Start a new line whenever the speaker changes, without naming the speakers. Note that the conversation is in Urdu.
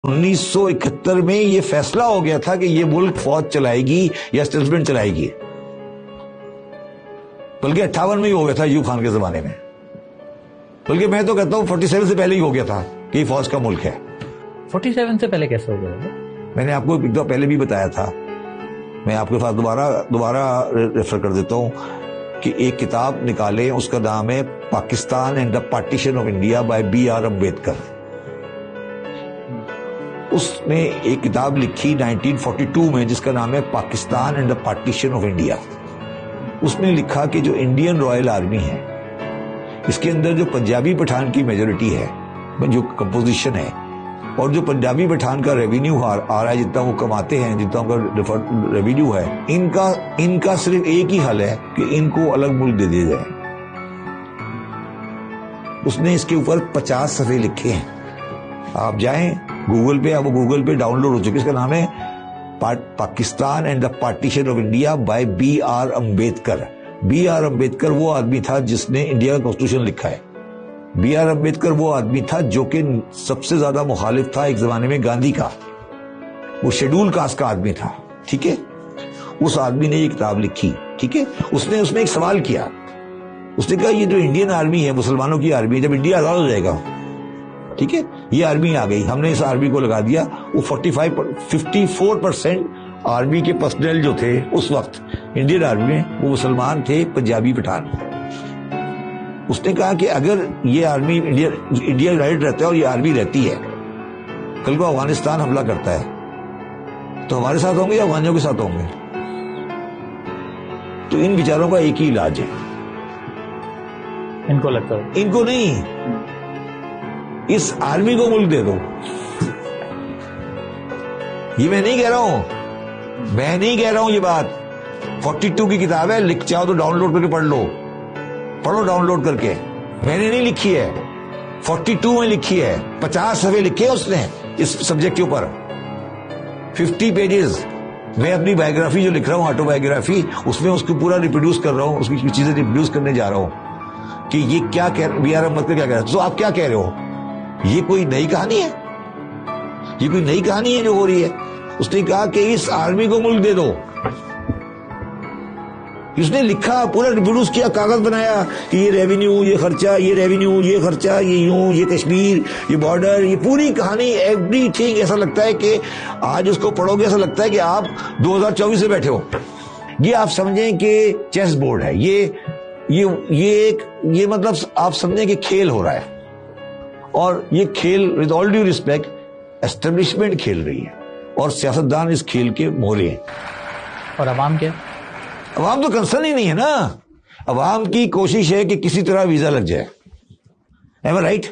1971 میں یہ فیصلہ ہو گیا تھا کہ یہ ملک فوج چلائے گی یا اسٹیبلشمنٹ چلائے گی، بلکہ 58 میں ہی ہو گیا تھا ایوب خان کے زمانے میں، بلکہ میں تو کہتا ہوں 47 سے پہلے ہی ہو گیا تھا کہ یہ فوج کا ملک ہے۔
47 سے پہلے کیسے ہو گیا؟
میں نے آپ کو ایک دفعہ پہلے بھی بتایا تھا، میں آپ کے پاس دوبارہ ریفر کر دیتا ہوں کہ ایک کتاب نکالیں، اس کا نام ہے Pakistan and the partition of India by B.R. Ambedkar. اس نے ایک کتاب لکھی 1942 میں جس کا نام ہے Pakistan and the partition of India. اس نے لکھا کہ جو انڈین رائل آرمی ہے، اس کے اندر جو پنجابی پٹھان کی میجورٹی ہے، جو کمپوزیشن ہے، اور جو پنجابی پٹھان کا ریونیو آ رہا ہے، جتنا وہ کماتے ہیں، جتنا ان کا ریونیو ہے، ان کا صرف ایک ہی حل ہے کہ ان کو الگ ملک دے دیا جائے۔ اس نے اس کے اوپر 50 صفحے لکھے ہیں، آپ جائیں گوگل پہ، اب گوگل پہ ڈاؤن لوڈ ہو چکے، اس کا نام ہے Pakistan and the partition of India by B.R. Ambedkar. B.R. Ambedkar وہ آدمی تھا جس نے انڈیا کا کانسٹیٹیوشن لکھا ہے۔ B.R. امبیڈکر وہ آدمی تھا جو کہ سب سے زیادہ مخالف تھا ایک زمانے میں گاندھی کا، وہ شیڈول کاسٹ کا آدمی تھا، ٹھیک ہے؟ اس آدمی نے یہ کتاب لکھی، ٹھیک ہے؟ اس نے ایک سوال کیا، اس نے کہا یہ جو انڈین آرمی ہے، مسلمانوں کی آرمی ہے، جب انڈیا آزاد ہو جائے گا، ٹھیک ہے، یہ آرمی آ گئی، ہم نے اس آرمی کو لگا دیا، وہ 54% آرمی کے پرسنل جو تھے اس وقت انڈین آرمی میں، وہ مسلمان تھے، پنجابی پٹھان۔ اس نے کہا کہ اگر یہ آرمی انڈیا یونائٹڈ رہتا ہے اور یہ آرمی رہتی ہے، کل کو افغانستان حملہ کرتا ہے تو ہمارے ساتھ ہوں گے یا افغانیوں کے ساتھ ہوں گے؟ تو ان بیچاروں کا ایک ہی علاج ہے،
ان کو لگتا ہے،
ان کو نہیں، اس آرمی کو ملک دے دو۔ یہ میں نہیں کہہ رہا ہوں یہ بات، 42 کی کتاب ہے، لکھ چاہو تو ڈاؤن لوڈ کر کے پڑھو ڈاؤن لوڈ کر کے، میں نے نہیں لکھی ہے، 42 میں لکھی ہے، 50 صفحے لکھے اس نے اس سبجیکٹ کے اوپر، 50 پیجز۔ میں اپنی بایوگرافی جو لکھ رہا ہوں، آٹو بایوگرافی، اس میں اس کو پورا ریپروڈیوس کر رہا ہوں، اس کی چیزیں ریپروڈیوس کرنے جا رہا ہوں کہ یہ کیا B.R. امبیڈکر کیا کہہ رہا ہے۔ تو آپ کیا کہہ رہے ہو؟ یہ کوئی نئی کہانی ہے؟ یہ کوئی نئی کہانی ہے جو ہو رہی ہے؟ اس نے کہا کہ اس آرمی کو ملک دے دو۔ اس نے لکھا، پورا ریپروڈیوس کیا، کاغذ بنایا کہ یہ ریونیو، یہ خرچہ، یہ ریونیو، یہ خرچہ، یہ یوں، یہ کشمیر، یہ بارڈر، یہ پوری کہانی، ایوری تھنگ۔ ایسا لگتا ہے کہ آج اس کو پڑھو گے ایسا لگتا ہے کہ آپ 2024 سے بیٹھے ہو۔ یہ آپ سمجھیں کہ چیس بورڈ ہے، یہ مطلب آپ سمجھیں کہ کھیل ہو رہا ہے، اور یہ کھیل with all due respect establishment کھیل رہی ہے، اور سیاستدان اس کھیل کے مورے ہیں۔
اور عوام کیا؟
عوام تو کنسرن ہی نہیں ہے نا، عوام کی کوشش ہے کہ کسی طرح ویزا لگ جائے، ایم آئی رائٹ؟